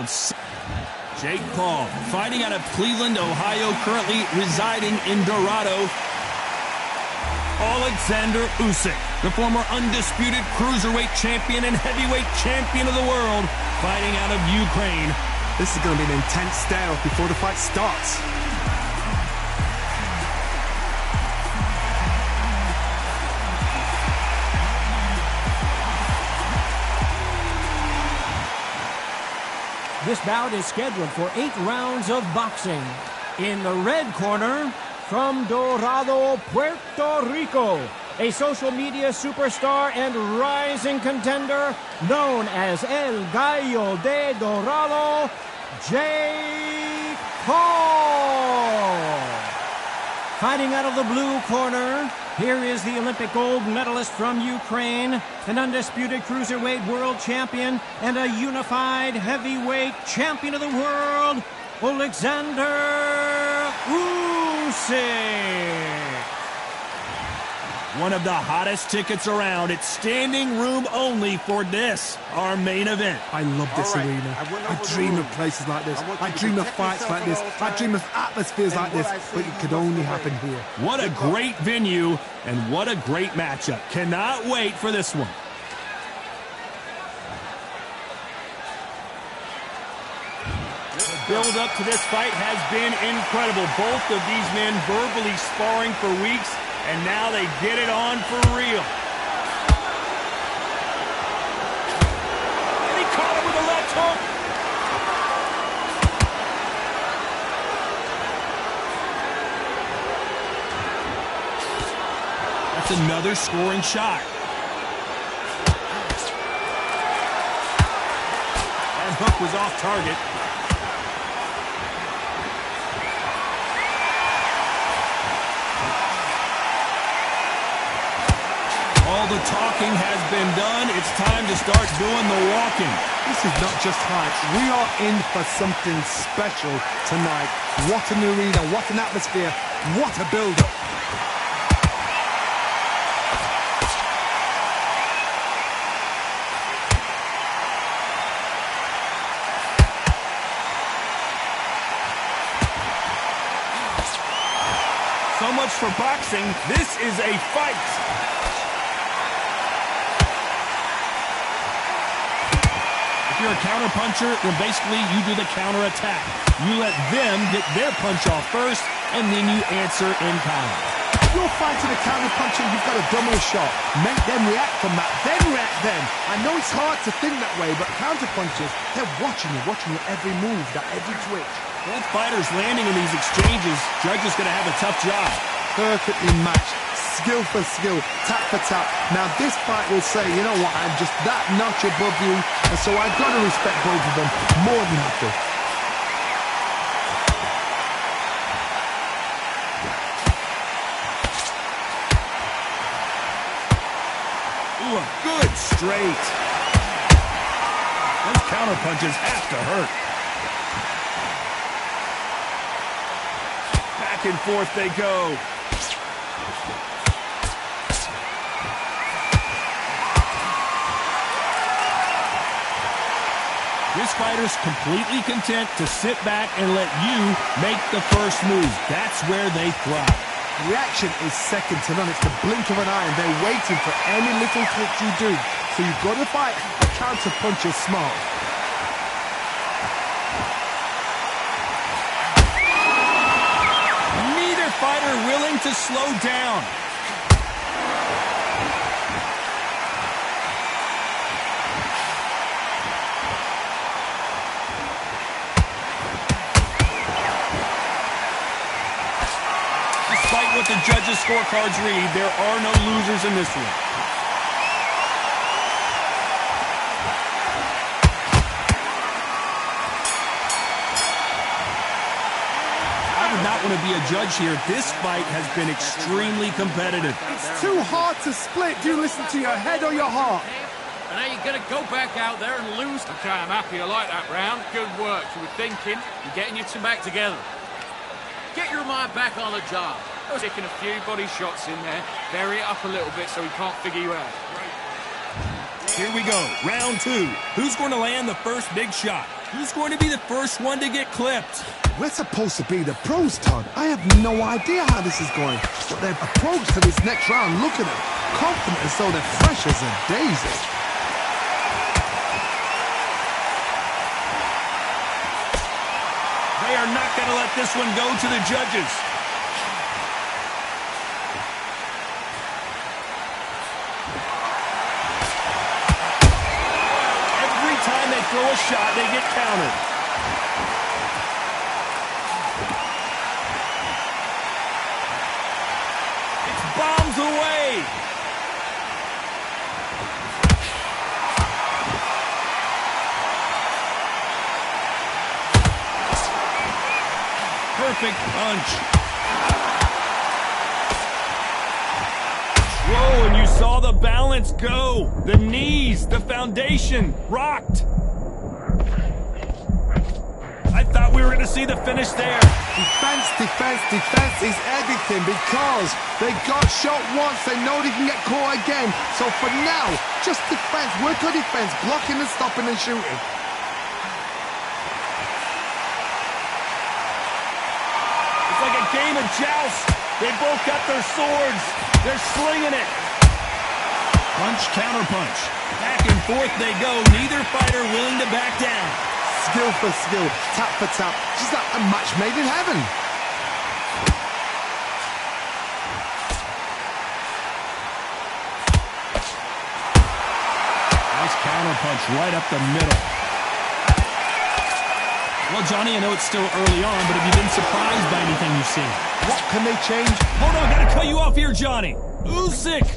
round. Jake Paul fighting out of Cleveland, Ohio, currently residing in Dorado. Alexander Usyk, the former undisputed cruiserweight champion and heavyweight champion of the world, fighting out of Ukraine. This is going to be an intense stare before the fight starts. This bout is scheduled for 8 rounds of boxing. In the red corner, from Dorado, Puerto Rico, a social media superstar and rising contender known as El Gallo de Dorado, Jake Paul. Fighting out of the blue corner, here is the Olympic gold medalist from Ukraine, an undisputed cruiserweight world champion, and a unified heavyweight champion of the world, Alexander Usyk. One of the hottest tickets around. It's standing room only for this, our main event. I love this arena. I dream of places like this. I dream of fights like this. I dream of atmospheres like this. But it could only happen here. What a great venue and what a great matchup. Cannot wait for this one. The build up to this fight has been incredible. Both of these men verbally sparring for weeks, and now they get it on for real. And he caught him with a left hook. That's another scoring shot. That hook was off target. All the talking has been done. It's time to start doing the walking. This is not just hype. We are in for something special tonight. What an arena, what an atmosphere, what a build-up. So much for boxing. This is a fight. If you're a counter-puncher, then basically you do the counter-attack. You let them get their punch off first, and then you answer in kind. If you're fighting a counter-puncher, you've got a double shot. Make them react from that, then react then. I know it's hard to think that way, but counter-punchers, they're watching your every move, that every twitch. Both fighters landing in these exchanges. Judge is going to have a tough job. Perfectly matched, skill for skill, tap for tap. Now this fight will say, you know what, I'm just that notch above you, and so I've got to respect both of them more than happy. Ooh, a good straight. Those counter punches have to hurt. Back and forth they go. This fighter's completely content to sit back and let you make the first move. That's where they thrive. Reaction is second to none. It's the blink of an eye, and they're waiting for any little twitch you do. So you've got to fight a counter-puncher smart. Neither fighter willing to slow down. Despite what the judges' scorecards read, there are no losers in this one. I would not want to be a judge here. This fight has been extremely competitive. It's too hard to split. Do you listen to your head or your heart? And now you're going to go back out there and lose. Okay, I'm happy I like that round. Good work. You were thinking. You're getting your team back together. Get your mind back on the job. Taking a few body shots in there. Vary it up a little bit so he can't figure you out. Here we go. Round two. Who's going to land the first big shot? Who's going to be the first one to get clipped? We're supposed to be the pros, Todd. I have no idea how this is going. But they've approached to this next round. Look at them. Confident as though they're fresh as a daisy. They are not going to let this one go to the judges. Every time they throw a shot, they get countered. It's bombs away. Perfect punch. Whoa, and you saw the balance go. The knees, the foundation, rocked. I thought we were going to see the finish there. Defense, defense, defense is everything because they got shot once. They know they can get caught again. So for now, just defense. Work on defense. Blocking and stopping and shooting. Like a game of joust. They both got their swords. They're slinging it. Punch, counter punch. Back and forth they go. Neither fighter willing to back down. Skill for skill, tap for tap. Just like a match made in heaven. Nice counter punch right up the middle. Well, Johnny, I know it's still early on, but have you been surprised by anything you've seen? What can they change? Hold on, gotta cut you off here, Johnny. Usyk.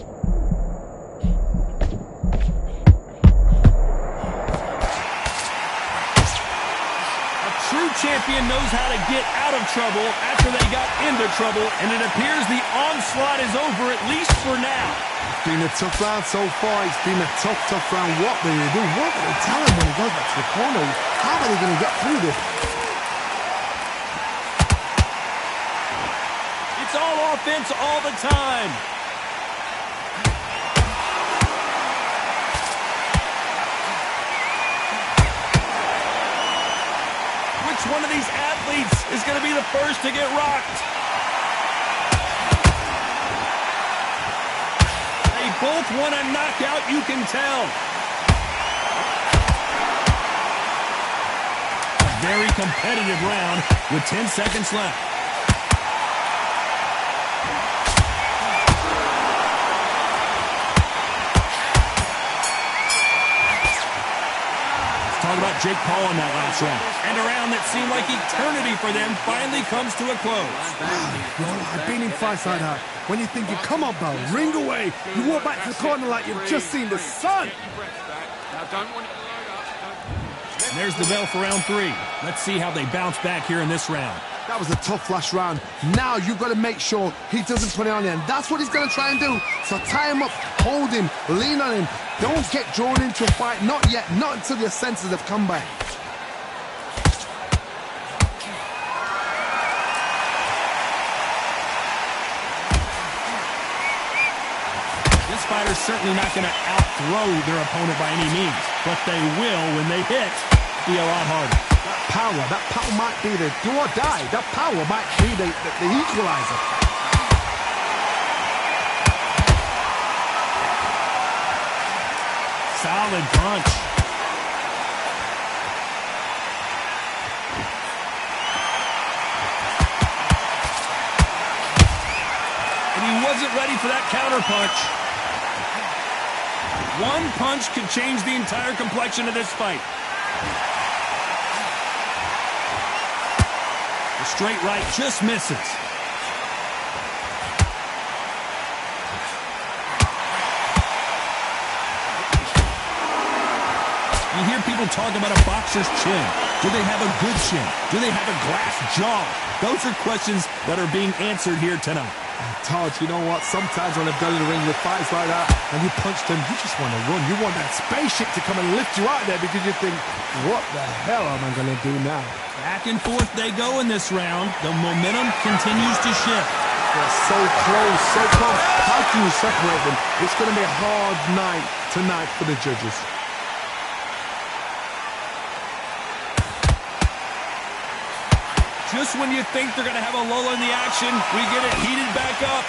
A true champion knows how to get out of trouble after they got into trouble, and it appears the onslaught is over, at least for now. It's been a tough round so far. It's been a tough round. What will they do? What will they tell him when he goes back to the corner? How are they going to get through this? It's all offense all the time. Which one of these athletes is going to be the first to get rocked? They both want a knockout, you can tell. A very competitive round with 10 seconds left. Talk about Jake Paul in that last round. And a round that seemed like eternity for them finally comes to a close. I've been in fights like that. When you're thinking, come on, Bell, ring away. You walk back to the corner like you've just seen the sun. And there's the bell for round 3. Let's see how they bounce back here in this round. That was a tough last round. Now you've got to make sure he doesn't put it on him. That's what he's going to try and do. So tie him up, hold him, lean on him. Don't get drawn into a fight. Not yet. Not until your senses have come back. This fighter's certainly not going to out-throw their opponent by any means. But they will, when they hit, be a lot harder. That power might be the do or die. That power might be the equalizer. Solid punch. And he wasn't ready for that counter punch. One punch could change the entire complexion of this fight. The straight right just misses. You hear people talk about a boxer's chin. Do they have a good chin? Do they have a glass jaw? Those are questions that are being answered here tonight. Todd, you know what? Sometimes when I've done in the ring with fights like that and you punch them, you just want to run. You want that spaceship to come and lift you out there because you think, what the hell am I going to do now? Back and forth they go in this round. The momentum continues to shift. They're so close, so close. How can you separate them? It's going to be a hard night tonight for the judges. Just when you think they're going to have a lull in the action, we get it heated back up.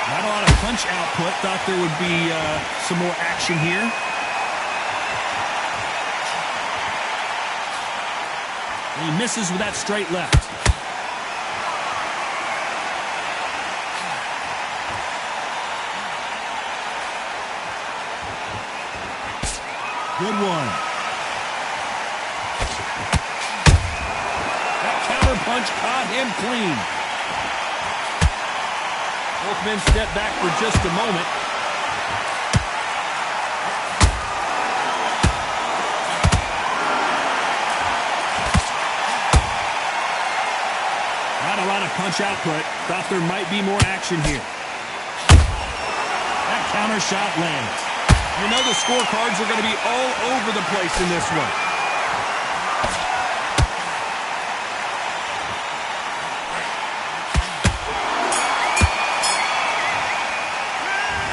Not a lot of punch output. Thought there would be some more action here. And he misses with that straight left. Good one. That counter punch caught him clean. Both men step back for just a moment. Not a lot of punch output. Thought there might be more action here. That counter shot lands. You know the scorecards are going to be all over the place in this one.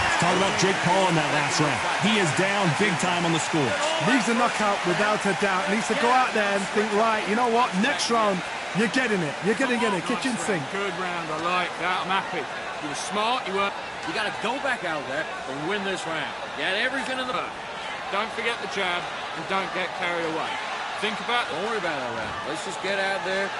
Let's talk about Jake Paul in that last round. He is down big time on the scores. Needs a knockout without a doubt. Needs to go out there and think, right, you know what, next round, you're getting it. You're going to get it. Kitchen sink. Good round, I like that. I'm happy. You were smart, you were. You got to go back out there and win this round. Get everything in the bag. Don't forget the jab and don't get carried away. Think about it. Don't worry about that round. Let's just get out there.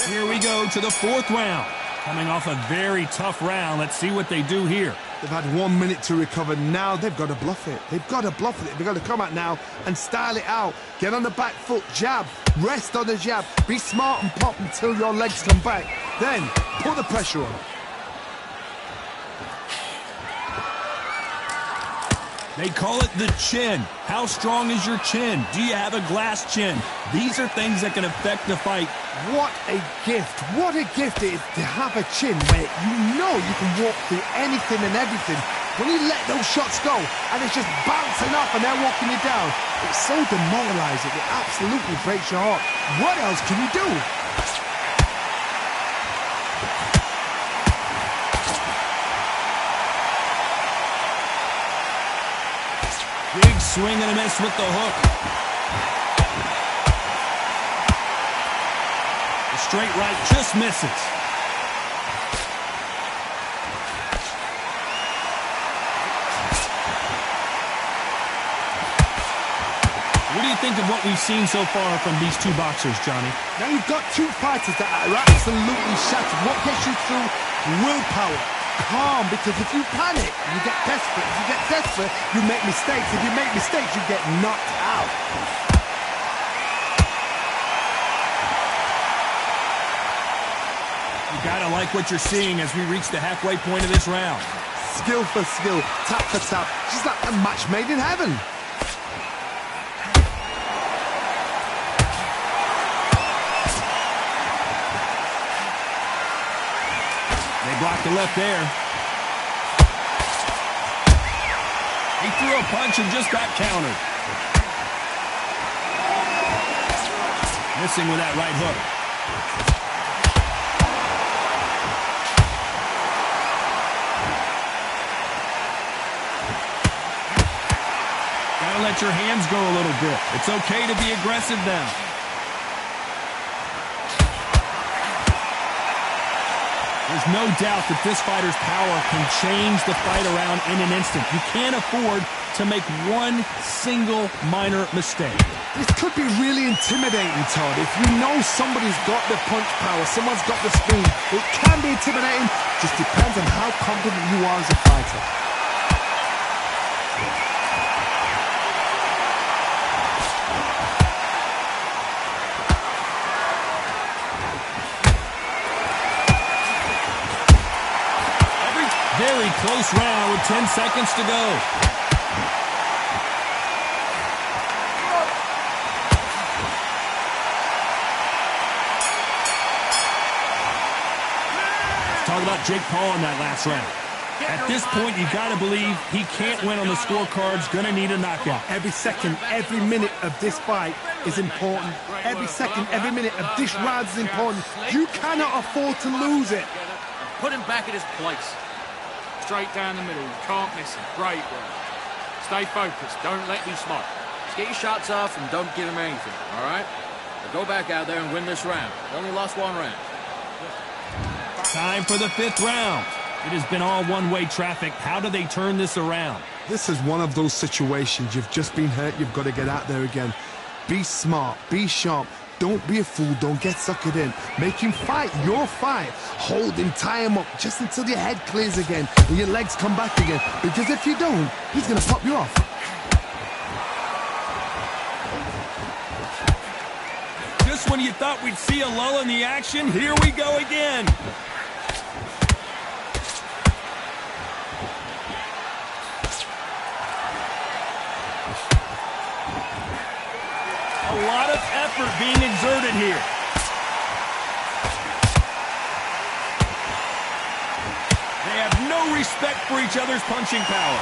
Here we go to the fourth round. Coming off a very tough round. Let's see what they do here. They've had 1 minute to recover. Now they've got to bluff it. They've got to bluff it. They've got to come out now and style it out. Get on the back foot, jab, rest on the jab. Be smart and pop until your legs come back. Then put the pressure on. They call it the chin. How strong is your chin? Do you have a glass chin? These are things that can affect the fight. What a gift. What a gift it is to have a chin where you know you can walk through anything and everything. When you let those shots go and it's just bouncing off and they're walking you down, it's so demoralizing. It absolutely breaks your heart. What else can you do? Big swing and a miss with the hook. The straight right just misses. What do you think of what we've seen so far from these two boxers, Johnny? Now you've got two fighters that are absolutely shattered. What gets you through? Willpower. Calm, because if you panic, you get desperate. If you get desperate, you make mistakes. If you make mistakes, you get knocked out. You gotta like what you're seeing as we reach the halfway point of this round. Skill for skill, tap for tap, just like a match made in heaven. Blocked the left there. He threw a punch and just got countered. Missing with that right hook. Gotta let your hands go a little bit. It's okay to be aggressive now. There's no doubt that this fighter's power can change the fight around in an instant. You can't afford to make one single minor mistake. This could be really intimidating, Todd. If you know somebody's got the punch power, someone's got the speed, it can be intimidating. Just depends on how confident you are as a fighter. Very close round with 10 seconds to go. Let's talk about Jake Paul in that last round. At this point, you got to believe he can't win on the scorecards. Going to need a knockout. Every second, every minute of this fight is important. Every second, every minute of this round is important. You cannot afford to lose it. Put him back in his place. Straight down the middle. You can't miss him. Great work. Stay focused. Don't let me smoke. Just get your shots off and don't give him anything, all right? Now go back out there and win this round. You only lost one round. Time for the 5th round. It has been all one-way traffic. How do they turn this around? This is one of those situations. You've just been hurt. You've got to get out there again. Be smart. Be sharp. Don't be a fool. Don't get suckered in. Make him fight your fight. Hold him, tie him up just until your head clears again and your legs come back again. Because if you don't, he's going to pop you off. Just when you thought we'd see a lull in the action, here we go again. A lot of effort being exerted here. They have no respect for each other's punching power.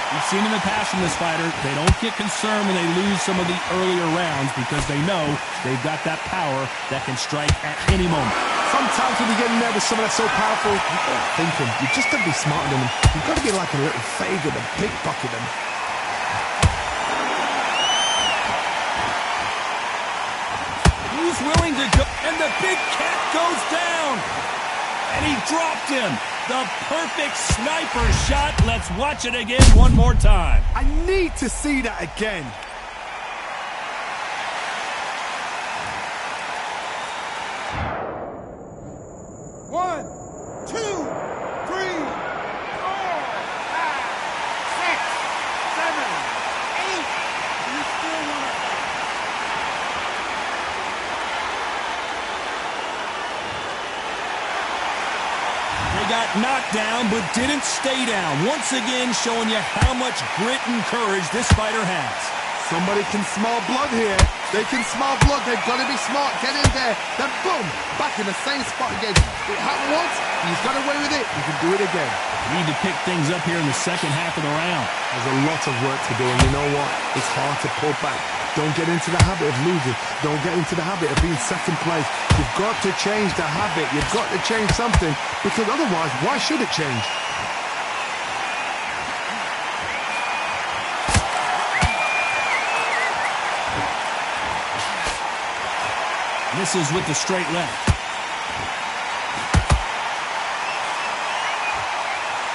We've seen in the past from this fighter, they don't get concerned when they lose some of the earlier rounds because they know they've got that power that can strike at any moment. Sometimes when you get in there with someone that's so powerful, you've got to think him. You've just got to be smarter than him. You've got to be like a little favor and pickpocket him. Who's willing to go? And the big cat goes down. And he dropped him. The perfect sniper shot. Let's watch it again one more time. I need to see that again. One, two, three, four, five, six, seven, eight. You still want to fight? They got knocked down but didn't stay down. Once again showing you how much grit and courage this fighter has. Somebody can smell blood here. They can smell blood. They've got to be smart. Get in there. Then boom, back in the same spot again. It happened once. He's got away with it. He can do it again. Need to pick things up here in the second half of the round. There's a lot of work to do, and you know what? It's hard to pull back. Don't get into the habit of losing. Don't get into the habit of being second place. You've got to change the habit. You've got to change something, because otherwise, why should it change? Misses with the straight left.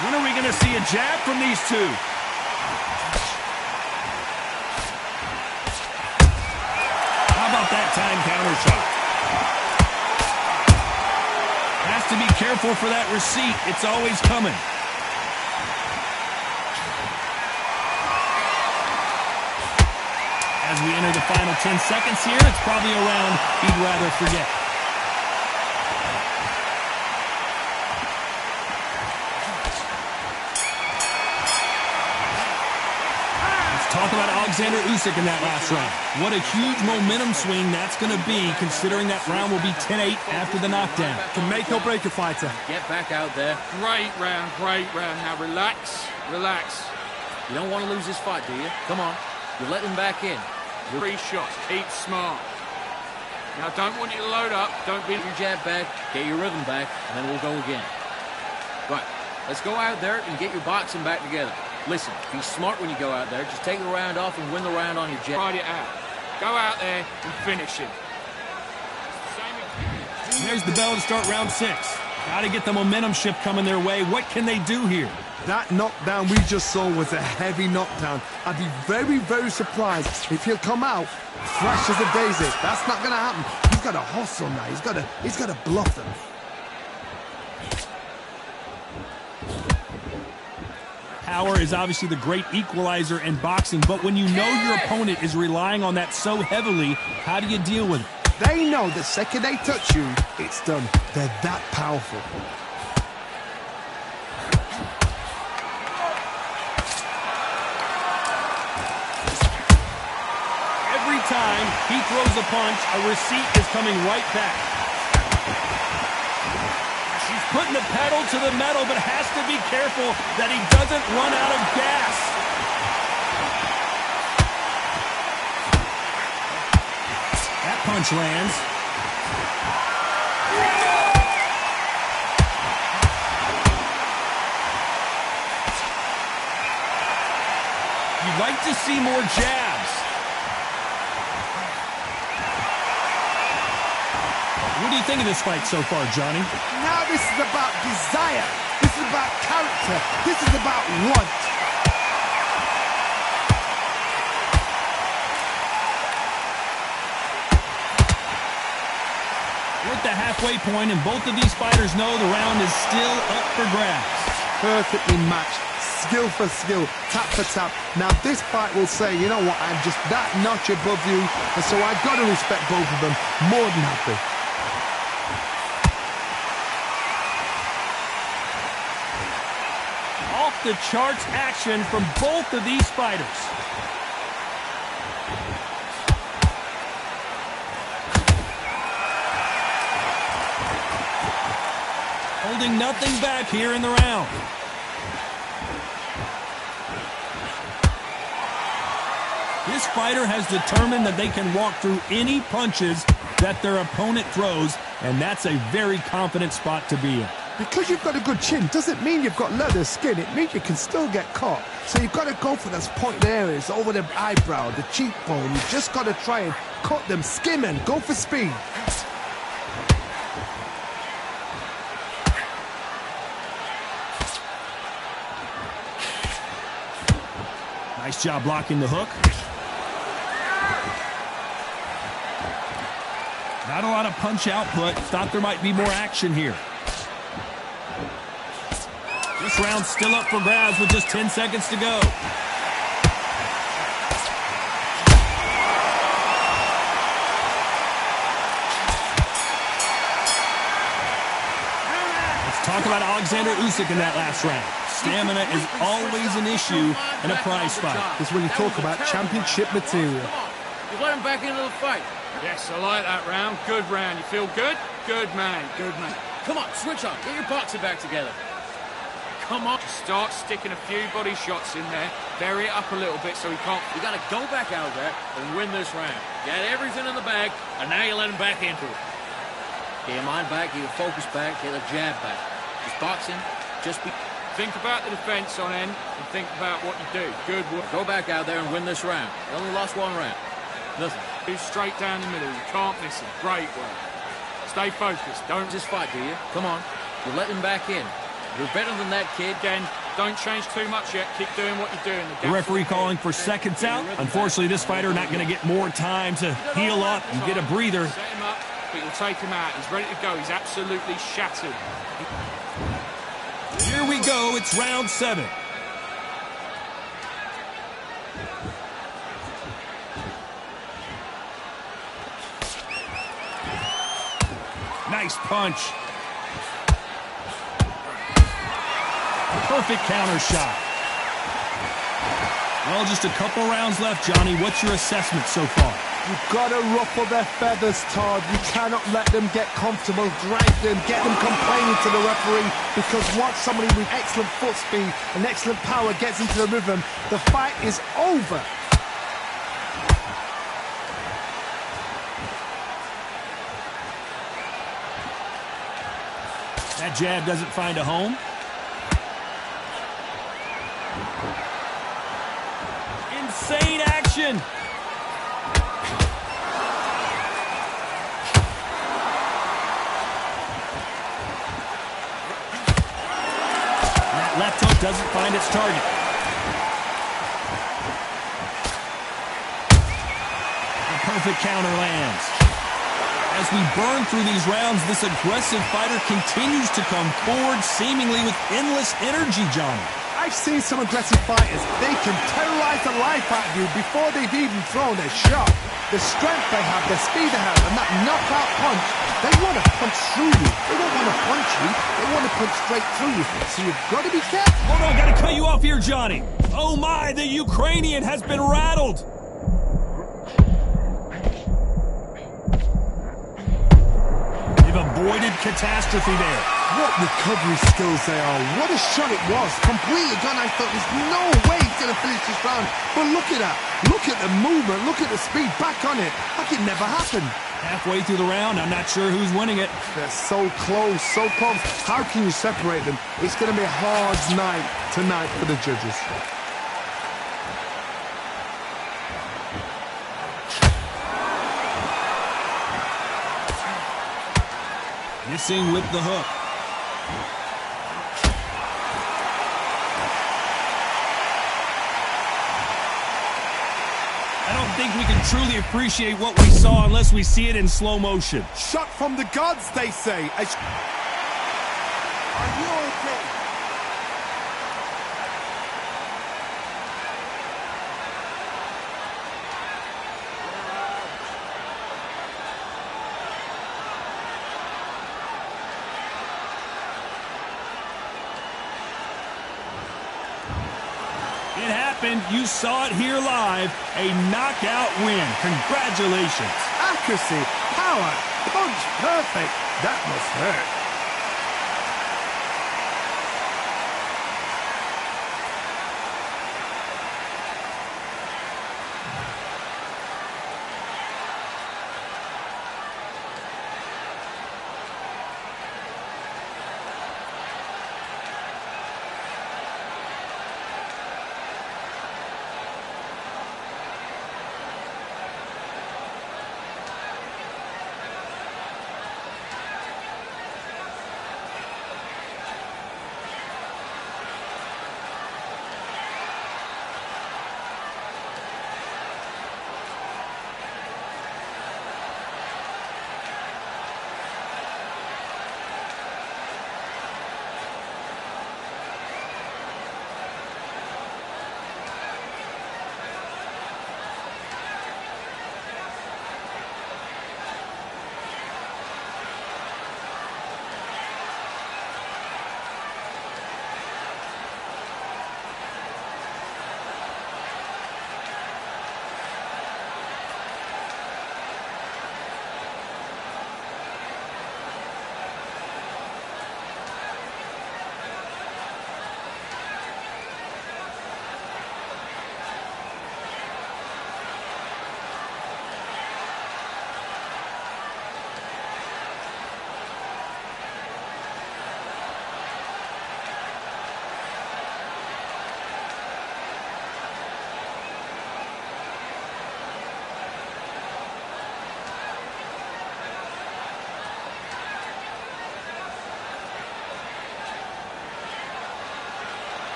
When are we going to see a jab from these two? How about that time counter shot? Has to be careful for that receipt. It's always coming. As we enter the final 10 seconds here, it's probably a round he'd rather forget. Talk about Alexander Usyk in that last round. What a huge momentum swing that's going to be, considering that round will be 10-8 after the knockdown. Can make or break a fighter. Get back out there. Great round, great round. Now relax, relax. You don't want to lose this fight, do you? Come on. You let him back in. 3 shots. Keep smart. Now, don't want you to load up. Don't beat your jab back. Get your rhythm back, and then we'll go again. Right. Let's go out there and get your boxing back together. Listen, be smart when you go out there. Just take the round off and win the round on your jab. Ride it out. Go out there and finish it. There's the bell to start round 6. Got to get the momentum shift coming their way. What can they do here? That knockdown we just saw was a heavy knockdown. I'd be very, very surprised if he'll come out fresh as a daisy. That's not going to happen. He's got to hustle now. He's got to bluff them. Power is obviously the great equalizer in boxing, but when you know your opponent is relying on that so heavily, how do you deal with it? They know the second they touch you, it's done. They're that powerful. Every time he throws a punch, a receipt is coming right back. She's putting the pedal to the metal, but has to be careful that he doesn't run out of gas. punch lands. You'd like to see more jabs. What do you think of this fight so far, Johnny? Now this is about desire. This is about character. This is about want. We're at the halfway point, and both of these fighters know the round is still up for grabs. Perfectly matched. Skill for skill, tap for tap. Now this fight will say, you know what, I'm just that notch above you, and so I've got to respect both of them. More than happy. Off the charts action from both of these fighters. Holding nothing back here in the round. This fighter has determined that they can walk through any punches that their opponent throws, and that's a very confident spot to be in. Because you've got a good chin doesn't mean you've got leather skin. It means you can still get caught. So you've got to go for those pointed areas over the eyebrow, the cheekbone. You've just got to try and cut them, skim and go for speed. Nice job blocking the hook. Not a lot of punch output. Thought there might be more action here. This round's still up for grabs with just 10 seconds to go. Let's talk about Alexander Usyk in that last round. Stamina is always an issue in a prize fight. This is when you talk about championship material. You've let him back into the fight. Yes, I like that round. Good round. You feel good? Good man. Good man. Come on, switch on. Get your boxing back together. Come on. Start sticking a few body shots in there. Bury it up a little bit so he can't. You got to go back out there and win this round. You had everything in the bag, and now you let him back into it. Get your mind back, get your focus back, get the jab back. Just boxing. Just be. Think about the defense on end and think about what you do. Good work. Go back out there and win this round. You only lost one round. Nothing. Do straight down the middle. You can't miss him. Great work. Stay focused. Don't just fight, do you? Come on. You're letting him back in. You're better than that, kid. Again, don't change too much yet. Keep doing what you're doing. The referee calling for seconds out. Unfortunately, this fighter not going to get more time to heal up and get a breather. Set him up, but you'll take him out. He's ready to go. He's absolutely shattered. Here we go. It's round 7. Nice punch. Perfect counter shot. Well, just a couple rounds left, Johnny. What's your assessment so far? You've got to ruffle their feathers, Todd. You cannot let them get comfortable, drag them, get them complaining to the referee, because once somebody with excellent foot speed and excellent power gets into the rhythm, the fight is over. That jab doesn't find a home. Insane action. That left hook doesn't find its target. A perfect counter lands. As we burn through these rounds, this aggressive fighter continues to come forward, seemingly with endless energy, Johnny. I've seen some aggressive fighters. They can terrorize the life out of you before they've even thrown a shot. The strength they have, the speed they have, and that knockout punch, they want to punch through you. They don't want to punch you. They want to punch straight through you. So you've got to be careful. Hold on, got to cut you off here, Johnny. Oh my, the Ukrainian has been rattled. They've avoided catastrophe there. What recovery skills they are. What a shot it was. Completely gone. I thought there's no way going to finish this round. But look at that. Look at the movement. Look at the speed. Back on it. Like it never happened. Halfway through the round, I'm not sure who's winning it. They're so close, so close. How can you separate them? It's going to be a hard night tonight for the judges. Missing with the hook. I don't think we can truly appreciate what we saw unless we see it in slow motion. Shot from the gods, they say. Are you okay? It happened. You saw it here live. A knockout win. Congratulations. Accuracy, power, punch, perfect. That must hurt.